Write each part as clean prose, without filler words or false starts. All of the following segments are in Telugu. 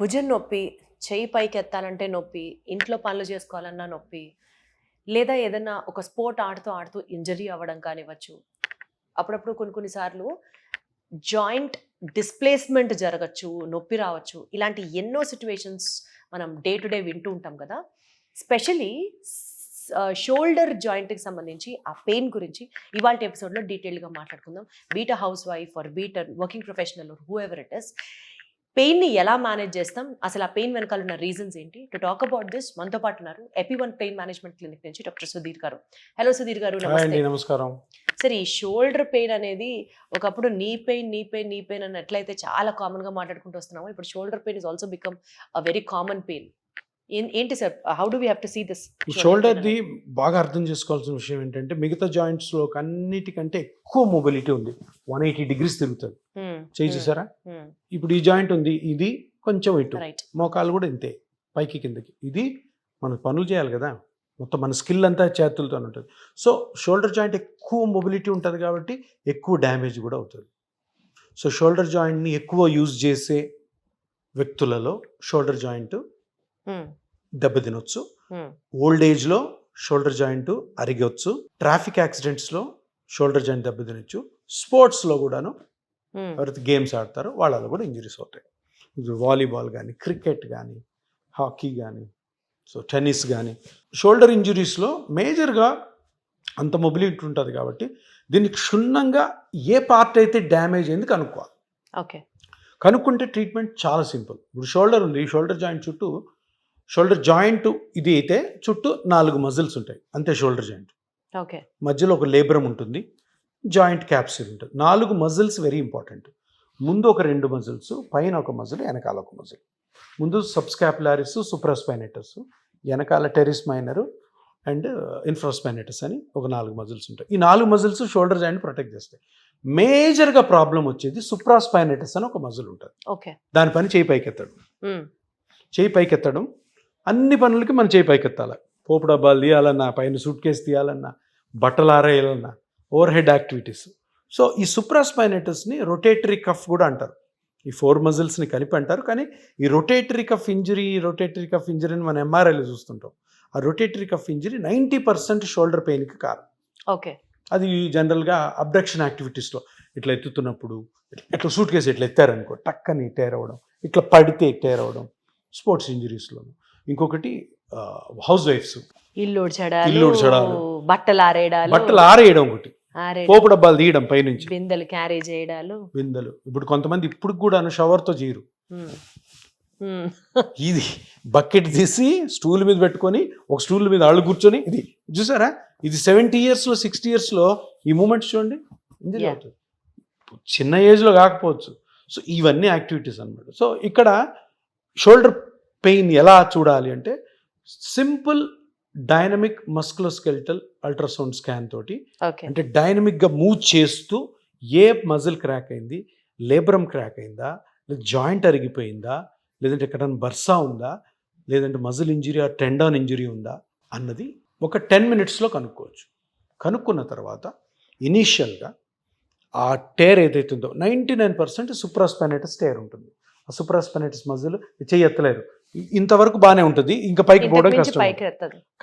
భుజం నొప్పి, చెయ్యి పైకెత్తాలంటే నొప్పి, ఇంట్లో పనులు చేసుకోవాలన్నా నొప్పి, లేదా ఏదన్నా ఒక స్పోర్ట్ ఆడుతూ ఇంజరీ అవ్వడం కానివ్వచ్చు. అప్పుడప్పుడు కొన్ని సార్లు జాయింట్ డిస్‌ప్లేస్‌మెంట్ జరగచ్చు, నొప్పి రావచ్చు. ఇలాంటి ఎన్నో సిట్యుయేషన్స్ మనం డే టు డే వింటూ ఉంటాం కదా! స్పెషల్లీ షోల్డర్ జాయింట్‌కి సంబంధించి ఆ పెయిన్ గురించి ఇవాల్టి ఎపిసోడ్‌లో డీటెయిల్‌గా మాట్లాడుకుందాం. Beat a house wife or beat a working professional or whoever it is. పెయిన్‌ని ఎలా మేనేజ్ చేస్తాం? అసలు ఆ పెయిన్ వెనకాల ఉన్న రీజన్స్ ఏంటి? టు టాక్ అబౌట్ దిస్ మనతో పాటు ఉన్నారు ఎపి1 పెయిన్ మేనేజ్మెంట్ క్లినిక్ నుంచి డాక్టర్ సుధీర్ గారు. హలో సుధీర్ గారు, హాయ్ నమస్తే. అండి, నమస్కారం. సరే, ఈ షోల్డర్ పెయిన్ అనేది ఒకప్పుడు నీ పెయిన్ అని ఎట్లయితే చాలా కామన్‌గా మాట్లాడుకుంటూ వస్తున్నామో, ఇప్పుడు shoulder pain is also become a very common pain. ఏంటి sir? How do we have to see this? ఈ షోల్డర్ది బాగా అర్థం చేసుకోవాల్సిన విషయం ఏంటంటే, మిగతా జాయింట్స్లో అన్నిటికంటే ఎక్కువ మొబిలిటీ ఉంది. 180 degrees తిరుగుతుంది. చేయి చూసారా? ఇప్పుడు ఈ జాయింట్ ఉంది, ఇది కొంచెం ఇటు, రైట్. మోకాలు కూడా ఇంతే, పైకి కిందకి. ఇది మనం పనులు చేయాలి కదా, మొత్తం మన స్కిల్ అంతా చేతులతో ఉంటుంది. సో షోల్డర్ జాయింట్ ఎక్కువ మొబిలిటీ ఉంటుంది కాబట్టి ఎక్కువ డ్యామేజ్ కూడా అవుతుంది. సో షోల్డర్ జాయింట్ని ఎక్కువ యూజ్ చేసే వ్యక్తులలో షోల్డర్ జాయింట్ దెబ్బతినొచ్చు. ఓల్డ్ ఏజ్లో షోల్డర్ జాయింట్ అరిగొచ్చు. ట్రాఫిక్ యాక్సిడెంట్స్లో షోల్డర్ జాయింట్ దెబ్బతినొచ్చు. స్పోర్ట్స్లో కూడాను ఎవరైతే గేమ్స్ ఆడతారో వాళ్ళలో కూడా ఇంజరీస్ అవుతాయి. వాలీబాల్ కానీ, క్రికెట్ కానీ, హాకీ కానీ, సో టెన్నిస్ కానీ, షోల్డర్ ఇంజరీస్లో మేజర్గా అంత మొబిలిటీ ఉంటుంది కాబట్టి దీనికి క్షుణ్ణంగా ఏ పార్ట్ అయితే డ్యామేజ్ అయింది కనుక్కోవాలి. ఓకే. కనుక్కుంటే ట్రీట్మెంట్ చాలా సింపుల్. ఇప్పుడు షోల్డర్ ఉంది, షోల్డర్ జాయింట్ చుట్టూ, షోల్డర్ జాయింట్ ఇది అయితే చుట్టూ 4 మజిల్స్ ఉంటాయి అంతే. Shoulder joint okay. మధ్యలో ఒక లేబ్రమ్ ఉంటుంది, జాయింట్ క్యాప్సిల్ ఉంటుంది. 4 మజిల్స్ వెరీ ఇంపార్టెంట్. ముందు ఒక 2 మజిల్స్, పైన ఒక మజిల్, వెనకాల ఒక మజిల్. ముందు సబ్స్కాపులారిస్, సుప్రాస్పైనేటస్, వెనకాల టెరిస్ మైనర్ అండ్ ఇన్ఫ్రాస్పైనేటస్ అని ఒక 4 మజిల్స్ ఉంటాయి. ఈ 4 మజిల్స్ షోల్డర్ జాయింట్ ప్రొటెక్ట్ చేస్తాయి. మేజర్గా ప్రాబ్లం వచ్చేది సుప్రాస్పైనేటస్ అని ఒక మజిల్ ఉంటుంది. ఓకే. దాని పని చేయి పైకెత్తడం. చేయి పైకెత్తడం అన్ని పనులకి మనం చేయి పైకెత్తాలి. పోపు డబ్బాలు తీయాలన్నా, పైన సూట్ కేసు తీయాలన్నా, బట్టలు ఆరేయాలన్నా, ఓవర్ హెడ్ యాక్టివిటీస్. సో ఈ సుప్రాస్పైనేటస్ని రొటేటరీ కఫ్ కూడా అంటారు. ఈ 4 మజిల్స్ని కలిపి అంటారు. కానీ ఈ రొటేటరీ కఫ్ ఇంజరీని మనం ఎంఆర్ఐలో చూస్తుంటాం. ఆ రొటేటరీ కఫ్ ఇంజరీ 90% షోల్డర్ పెయిన్కి కారణం. ఓకే. అది జనరల్గా అబ్డక్షన్ యాక్టివిటీస్లో ఇట్లా ఎత్తుతున్నప్పుడు, ఇట్లా సూట్ కేసు ఇట్లా ఎత్తారనుకో టక్కని టైర్ అవ్వడం, ఇట్లా పడితే టైర్ అవ్వడం, స్పోర్ట్స్ ఇంజరీస్లోను. ఇంకొకటి హౌస్ వైఫ్స్, ఇల్లు ఉడ్చడాలు, బట్టలు ఆరేయడం, ఒకటి పోపు డబ్బాలు తీయడం, పైనుంచి బిందెలు క్యారీ చేయడాలు. ఇప్పుడు కొంతమంది ఇప్పుడు కూడా షవర్తో చేయరు. ఇది బకెట్ తీసి స్టూల్ మీద పెట్టుకొని, ఒక స్టూల్ మీద ఆళ్ళు కూర్చొని, ఇది చూసారా, ఇది 70 years, 60 years ఈ మూమెంట్స్ చూడండి, ఇంజరీ అవుతుంది. చిన్న ఏజ్లో కాకపోవచ్చు. సో ఇవన్నీ యాక్టివిటీస్ అన్నమాట. సో ఇక్కడ షోల్డర్ పెయిన్ ఎలా చూడాలి అంటే, simple dynamic musculoskeletal ultrasound scan తోటి, అంటే డైనమిక్గా మూవ్ చేస్తూ ఏ మజిల్ క్రాక్ అయింది, లేబ్రమ్ క్రాక్ అయిందా, లేదా జాయింట్ అరిగిపోయిందా, లేదంటే ఎక్కడైనా బర్సా ఉందా, లేదంటే మజిల్ ఇంజరీ ఆ టెండాన్ ఇంజరీ ఉందా అన్నది ఒక 10 minutes కనుక్కోవచ్చు. కనుక్కున్న తర్వాత ఇనీషియల్గా ఆ టేర్ ఏదైతే ఉందో 99% సుప్రాస్పైనేటస్ టేర్ ఉంటుంది. ఆ సుప్రాస్పైనేటస్ మజిల్ చెయ్యి ఎత్తలేరు, ఇంతవరకు బాగానే ఉంటుంది, ఇంకా పైకి పోవడం కష్టం.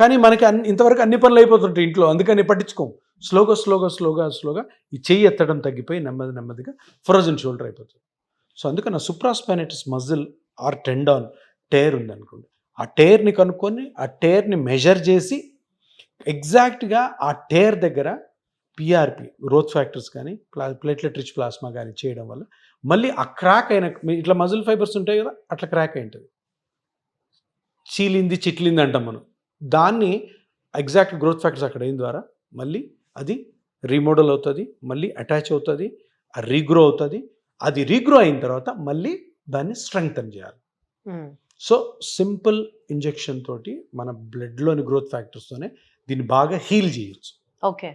కానీ మనకి ఇంతవరకు అన్ని పనులు అయిపోతుంటాయి ఇంట్లో, అందుకని పట్టించుకోం. స్లోగా ఈ చెయ్యి ఎత్తడం తగ్గిపోయి నెమ్మదిగా ఫ్రోజన్ షోల్డర్ అయిపోతుంది. సో అందుకని ఆ సుప్రాస్పైనేటస్ మజిల్ ఆర్ టెండాన్ టేర్ ఉందనుకోండి, ఆ టేర్ని కనుక్కొని ఆ టేర్ని మెజర్ చేసి ఎగ్జాక్ట్గా ఆ టేర్ దగ్గర పిఆర్పి, గ్రోత్ ఫ్యాక్టర్స్ కానీ, ప్లేట్లెట్ రిచ్ ప్లాస్మా కానీ చేయడం వల్ల మళ్ళీ ఆ క్రాక్ అయిన, ఇట్లా మజిల్ ఫైబర్స్ ఉంటాయి కదా, అట్లా క్రాక్ అయి ఉంటుంది, చిట్లింది అంటాం మనం. దాన్ని ఎగ్జాక్ట్ గ్రోత్ ఫ్యాక్టర్స్ అక్కడ అయిన ద్వారా మళ్ళీ అది రీమోడల్ అవుతుంది, మళ్ళీ అటాచ్ అవుతుంది, రీగ్రో అవుతుంది. అది రీగ్రో అయిన తర్వాత మళ్ళీ దాన్ని స్ట్రెంగ్తన్ చేయాలి. సో సింపుల్ ఇంజెక్షన్ తోటి మన బ్లడ్లోని గ్రోత్ ఫ్యాక్టర్స్తోనే దీన్ని బాగా హీల్ చేయొచ్చు. ఓకే.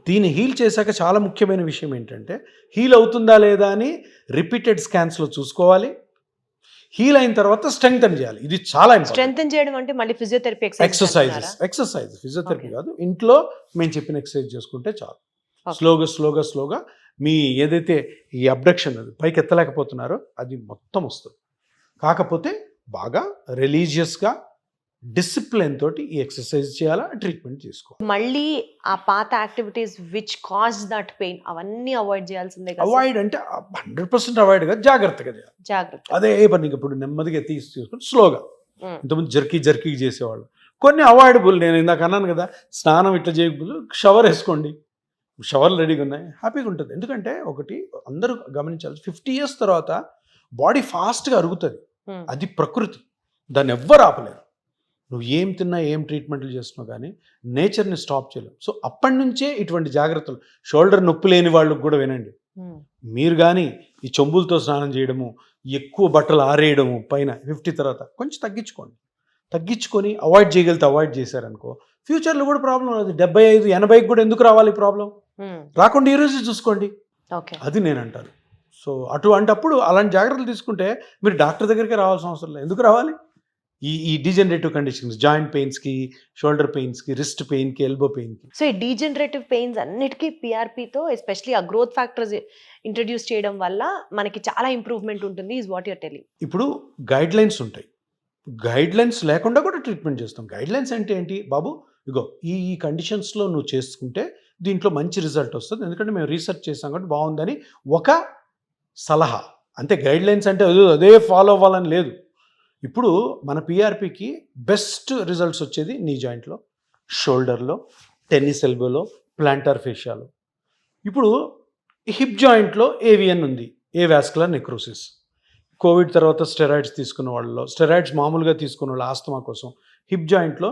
దీన్ని హీల్ చేశాక చాలా ముఖ్యమైన విషయం ఏంటంటే, హీల్ అవుతుందా లేదా అని రిపీటెడ్ స్కాన్స్లో చూసుకోవాలి. హీల్ అయిన తర్వాత స్ట్రెంగ్తన్ చేయాలి. ఇది చాలా స్ట్రెంగ్తన్ చేయడం అంటే మళ్ళీ ఫిజియోథెరపీ ఎక్సర్సైజ్ ఫిజియోథెరపీ కాదు, ఇంట్లో మేము చెప్పిన ఎక్సర్సైజ్ చేసుకుంటే చాలు. స్లోగా మీ ఏదైతే ఈ అబ్డక్షన్ అది పైకి ఎత్తలేకపోతున్నారో అది మొత్తం వస్తుంది. కాకపోతే బాగా రిలీజియస్గా డిసిప్లిన్ తోటి ఈ ఎక్సర్సైజ్ చేయాలా, ట్రీట్మెంట్ తీసుకోవాలి. మళ్ళీ ఆ పాత activities which cause that pain అవన్నీ అవాయిడ్ చేయాల్సిందే కదా. అవాయిడ్ అంటే 100% అవాయిడ్గా జాగ్రత్తగా చేయాలి. జాగ్రత్త. అదే పని ఇప్పుడు నెమ్మదిగా తీసుకొని స్లోగా. Mm. ఇంతకుముందు జర్కీ చేసేవాళ్ళు. కొన్ని అవాయిడబుల్, నేను ఇందాక అన్నాను కదా, స్నానం ఇట్లా చేయకపోతే షవర్ వేసుకోండి, షవర్లు రెడీగా ఉన్నాయి, హ్యాపీగా ఉంటుంది. ఎందుకంటే ఒకటి అందరూ గమనించాలి, 50 years తర్వాత బాడీ ఫాస్ట్గా అరుగుతుంది. Mm. అది ప్రకృతి, దాన్ని ఎవ్వరు ఆపలేరు. నువ్వు ఏం తిన్నా ఏం ట్రీట్మెంట్లు చేస్తున్నావు కానీ నేచర్ని స్టాప్ చేయలేవు. సో అప్పటి నుంచే ఇటువంటి జాగ్రత్తలు. షోల్డర్ నొప్పి లేని వాళ్ళకి కూడా వినండి, Mm. మీరు కానీ ఈ చెంబులతో స్నానం చేయడము, ఎక్కువ బట్టలు ఆరేయడము పైన 50 తర్వాత కొంచెం తగ్గించుకొని అవాయిడ్ చేయగలిగితే అవాయిడ్ చేశారనుకో, ఫ్యూచర్లో కూడా ప్రాబ్లం రాదు. 75, 80 కూడా ఎందుకు రావాలి ప్రాబ్లం? Mm. రాకుండా ఈరోజు చూసుకోండి. ఓకే. అది నేను అంటాను. సో అటువంటప్పుడు అలాంటి జాగ్రత్తలు తీసుకుంటే మీరు డాక్టర్ దగ్గరికి రావాల్సిన అవసరం లేదు. ఎందుకు రావాలి? ఈ డీజనరేటివ్ కండిషన్స్, జాయింట్ పెయిన్స్కి, షోల్డర్ పెయిన్స్కి, రిస్ట్ పెయిన్కి, ఎల్బో పెయిన్కి. సో ఈ డీజనరేటివ్ పెయిన్స్ అన్నిటికీ పిఆర్పితో ఎస్పెషలీ ఆ గ్రోత్ ఫ్యాక్టర్స్ ఇంట్రడ్యూస్ చేయడం వల్ల మనకి చాలా ఇంప్రూవ్మెంట్ ఉంటుంది, ఈజ్ వాట్ యూర్ టెలింగ్. ఇప్పుడు గైడ్ లైన్స్ ఉంటాయి, గైడ్ లైన్స్ లేకుండా కూడా ట్రీట్మెంట్ చేస్తాం. గైడ్ లైన్స్ అంటే ఏంటి బాబు, ఇగో ఈ కండిషన్స్లో నువ్వు చేసుకుంటే దీంట్లో మంచి రిజల్ట్ వస్తుంది, ఎందుకంటే మేము రీసెర్చ్ చేసాం కాబట్టి బాగుందని ఒక సలహా అంతే. గైడ్ లైన్స్ అంటే అదే ఫాలో అవ్వాలని లేదు. ఇప్పుడు మన పిఆర్పికి బెస్ట్ రిజల్ట్స్ వచ్చేది నీ జాయింట్లో, షోల్డర్లో, టెన్నిస్ ఎల్బోలో, ప్లాంటార్ ఫేషియాలో. ఇప్పుడు హిప్ జాయింట్లో ఏవిఎన్ ఉంది, ఏవాస్కులర్ నెక్రోసిస్. కోవిడ్ తర్వాత స్టెరాయిడ్స్ తీసుకున్న వాళ్ళలో, స్టెరాయిడ్స్ మామూలుగా తీసుకున్న వాళ్ళు ఆస్తమా కోసం, హిప్ జాయింట్లో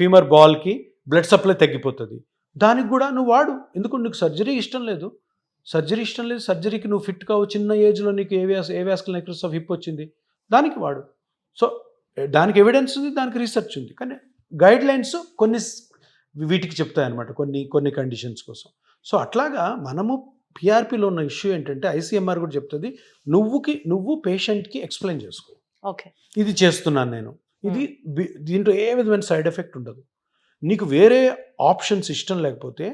ఫీమర్ బాల్కి బ్లడ్ సప్లై తగ్గిపోతుంది. దానికి కూడా నువ్వు వాడు. ఎందుకు? నీకు సర్జరీ ఇష్టం లేదు, సర్జరీకి నువ్వు ఫిట్ కావు, చిన్న ఏజ్లో నీకు ఏవాస్కులర్ నెక్రోసిస్ ఆఫ్ హిప్ వచ్చింది, దానికి వాడు. సో దానికి ఎవిడెన్స్ ఉంది, దానికి రీసెర్చ్ ఉంది. కానీ గైడ్ లైన్స్ కొన్ని వీటికి చెప్తాయి అన్నమాట, కొన్ని కండిషన్స్ కోసం. సో అట్లాగా మనము పిఆర్పిలో ఉన్న ఇష్యూ ఏంటంటే ఐసీఎంఆర్ కూడా చెప్తుంది, నువ్వు పేషెంట్కి ఎక్స్ప్లెయిన్ చేసుకో. ఓకే, ఇది చేస్తున్నాను నేను, ఇది దీంట్లో ఏ విధమైన సైడ్ ఎఫెక్ట్ ఉండదు. నీకు వేరే ఆప్షన్స్ ఇష్టం లేకపోతే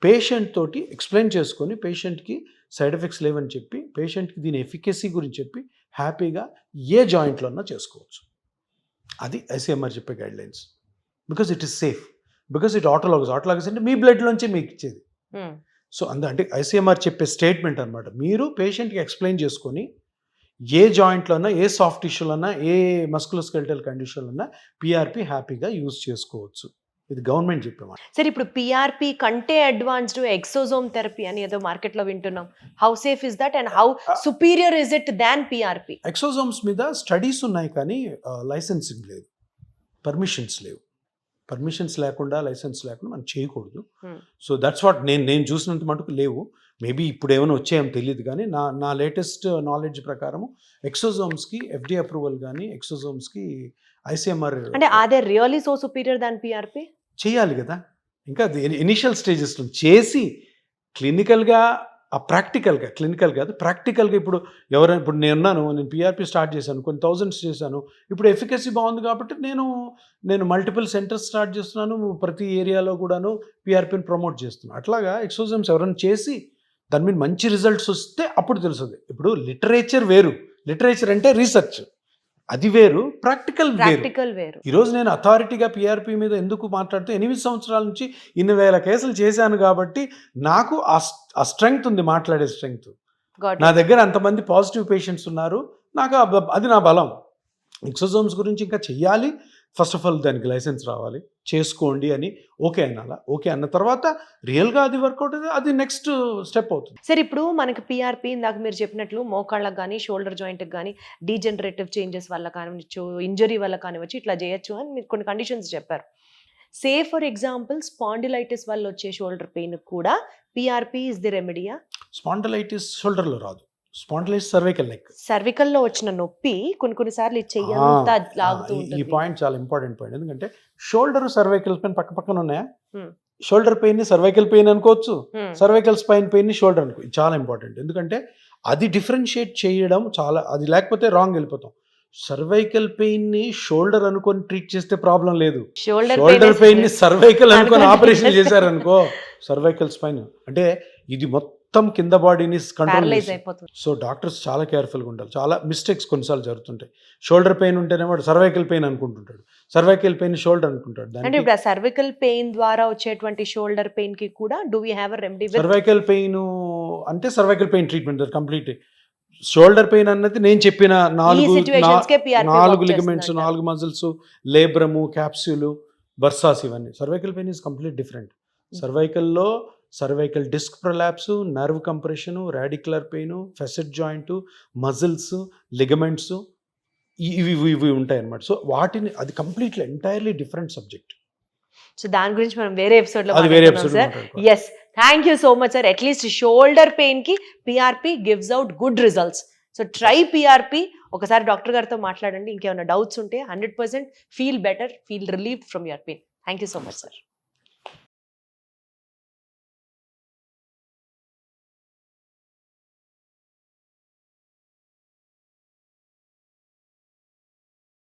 పేషెంట్ తోటి ఎక్స్ప్లెయిన్ చేసుకొని, పేషెంట్కి సైడ్ ఎఫెక్ట్స్ లేవని చెప్పి, పేషెంట్కి దీని ఎఫికసీ గురించి చెప్పి హ్యాపీగా ఏ జాయింట్లో అన్నా చేసుకోవచ్చు. అది ఐసీఎంఆర్ చెప్పే guide lines. Because it is safe, because it autologous అంటే మీ బ్లడ్లోంచి మీకు ఇచ్చేది. సో అంటే ఐసీఎంఆర్ చెప్పే స్టేట్మెంట్ అనమాట. మీరు పేషెంట్కి ఎక్స్ప్లెయిన్ చేసుకొని ఏ జాయింట్లో అన్నా, ఏ సాఫ్ట్ టిష్యూలో అన్నా, ఏ మస్కులోస్కెలిటల్ కండిషన్లో అన్నా పిఆర్పి హ్యాపీగా యూజ్ చేసుకోవచ్చు. ఇది గవర్నమెంట్ చెప్పేమాట. సరే, ఇప్పుడు పిఆర్పి కంటే అడ్వాన్స్డ్ ఎక్సోజోమ్ థెరపీ అని ఏదో మార్కెట్లో వింటున్నాం. How safe is that and how superior is it than PRP? Exosomes మీద స్టడీస్ ఉన్నాయి కానీ లైసెన్సింగ్ లేదు, పర్మిషన్స్ లేవు. పర్మిషన్స్ లేకుండా, లైసెన్స్ లేకుండా మనం చేయకూడదు. సో దట్స్ వాట్ నేను చూసినంత మటుకు లేవు. మేబీ ఇప్పుడు ఏమైనా వచ్చాయేమో తెలియదు కానీ నా లేటెస్ట్ నాలెడ్జ్ ప్రకారం ఎక్సోజోమ్స్కి ఎఫ్డీ అప్రూవల్ కానీ, ఎక్సోజోమ్స్కి ఐసీఎంఆర్ అంటే are really so superior than PRP? చేయాలి కదా, ఇంకా ఇనిషియల్ స్టేజెస్లో చేసి క్లినికల్గా, క్లినికల్ కాదు ప్రాక్టికల్గా. ఇప్పుడు నేను పిఆర్పి స్టార్ట్ చేశాను, కొన్ని థౌజండ్స్ చేశాను. ఇప్పుడు ఎఫికసీ బాగుంది కాబట్టి నేను మల్టిపుల్ సెంటర్స్ స్టార్ట్ చేస్తున్నాను, ప్రతి ఏరియాలో కూడాను పిఆర్పిని ప్రమోట్ చేస్తున్నాను. అట్లాగా ఎక్సోజోమ్స్ ఎవరైనా చేసి దాని మీద మంచి రిజల్ట్స్ వస్తే అప్పుడు తెలుస్తుంది. ఇప్పుడు లిటరేచర్ వేరు, లిటరేచర్ అంటే రీసెర్చ్, అది వేరు, ప్రాక్టికల్ వేరు. ఈరోజు నేను అథారిటీగా పిఆర్పి మీద ఎందుకు మాట్లాడుతూ 8 సంవత్సరాల నుంచి ఇన్ని వేల కేసులు చేశాను కాబట్టి నాకు ఆ స్ట్రెంగ్త్ ఉంది, మాట్లాడే స్ట్రెంగ్త్. నా దగ్గర అంతమంది పాజిటివ్ పేషెంట్స్ ఉన్నారు, నాకు అది నా బలం. ఎక్సోజోమ్స్ గురించి ఇంకా చెయ్యాలి, ఫస్ట్ ఆఫ్ ఆల్ దానికి లైసెన్స్ రావాలి, చేసుకోండి అని ఓకే అనాలా. ఓకే అన్న తర్వాత రియల్గా అది వర్కౌట్ అయితే అది నెక్స్ట్ స్టెప్ అవుతుంది. సరే, ఇప్పుడు మనకి పిఆర్పి ఇందాక మీరు చెప్పినట్లు మోకాళ్ళకి కానీ, షోల్డర్ జాయింట్కి కానీ డీజనరేటివ్ చేంజెస్ వల్ల కానివచ్చు, ఇంజరీ వల్ల కానివచ్చు, ఇట్లా చేయొచ్చు అని మీరు కొన్ని కండిషన్స్ చెప్పారు. సే ఫర్ ఎగ్జాంపుల్ స్పాండిలైటిస్ వల్ల వచ్చే షోల్డర్ పెయిన్ కూడా పిఆర్పి ఇస్ ది రెమెడియా? స్పాండిలైటిస్ షోల్డర్లో రాదు, స్పాండిలైటిస్ సర్వైకల్ నెక్. సర్వికల్లో వచ్చిన నొప్పి కొన్నిసార్లు చెయ్యంతా లాగుతూ ఉంటుంది. ఈ పాయింట్ చాలా ఇంపార్టెంట్ పాయింట్. ఎందుకంటే షోల్డర్ సర్వైకల్ పెయిన్ పక్కన ఉన్నాయా, షోల్డర్ పెయిన్ ని సర్వైకల్ పెయిన్ అనుకోవచ్చు, సర్వైకల్ స్పైన్ పెయిన్ ని షోల్డర్ అనుకో. ఇది చాలా ఇంపార్టెంట్, ఎందుకంటే అది డిఫరెన్షియేట్ చేయడం చాలా, అది లేకపోతే రాంగ్ వెళ్ళిపోతాం. సర్వైకల్ పెయిన్ ని షోల్డర్ అనుకొని ట్రీట్ చేస్తే ప్రాబ్లం లేదు, షోల్డర్ పెయిన్ ని సర్వైకల్ అనుకొని ఆపరేషన్ చేశారనుకో సర్వైకల్ స్పైన్. అంటే ఇది మొత్తం మొత్తం కింద బాడీని కంట్రోల్ ప్యారలైజ్ అయిపోతుంది. సో డాక్టర్స్ చాలా కేర్ఫుల్గా ఉండాలి. చాలా మిస్టేక్స్ కొన్నిసార్లు జరుగుతుంటాయి. షోల్డర్ పెయిన్ ఉంటేనే వాడు సర్వైకల్ పెయిన్ అనుకుంటుంటాడు, సర్వైకల్ పెయిన్ షోల్డర్ అనుకుంటాడు. అంటే దానికి ఇప్పుడు ఆ సర్వికల్ పెయిన్ ద్వారా వచ్చేటువంటి షోల్డర్ పెయిన్ కి కూడా do we have a remedy with? Cervical pain అంటే cervical pain treatment complete. Shoulder pain అన్నది నేను చెప్పిన ఈ సిచ్యువేషన్స్ కే PRP నాలుగు work లిగమెంట్స్, చేస్తుందంట. 4 మజిల్స్, లేబ్రము, క్యాప్స్యూల్, బర్సాస్, ఇవన్నీ. Cervical pain is complete different. సర్వైకల్లో cervical disc prolapse, nerve compression, radicular pain, facet joint, muscles, ligaments, ఇవి ఉంటాయి అన్నమాట. సో వాటిని అది completely entirely different subject. So దాని గురించి మనం వేరే ఎపిసోడ్ లో అది వేరే episode sir. Yes, thank you so much sir. At least shoulder pain కి PRP gives out good results. So try PRP. ఒకసారి డాక్టర్ గారితో మాట్లాడండి. ఇంకేమైనా డౌట్స్ ఉంటే 100% feel better, feel relieve from your pain. Thank you so much sir.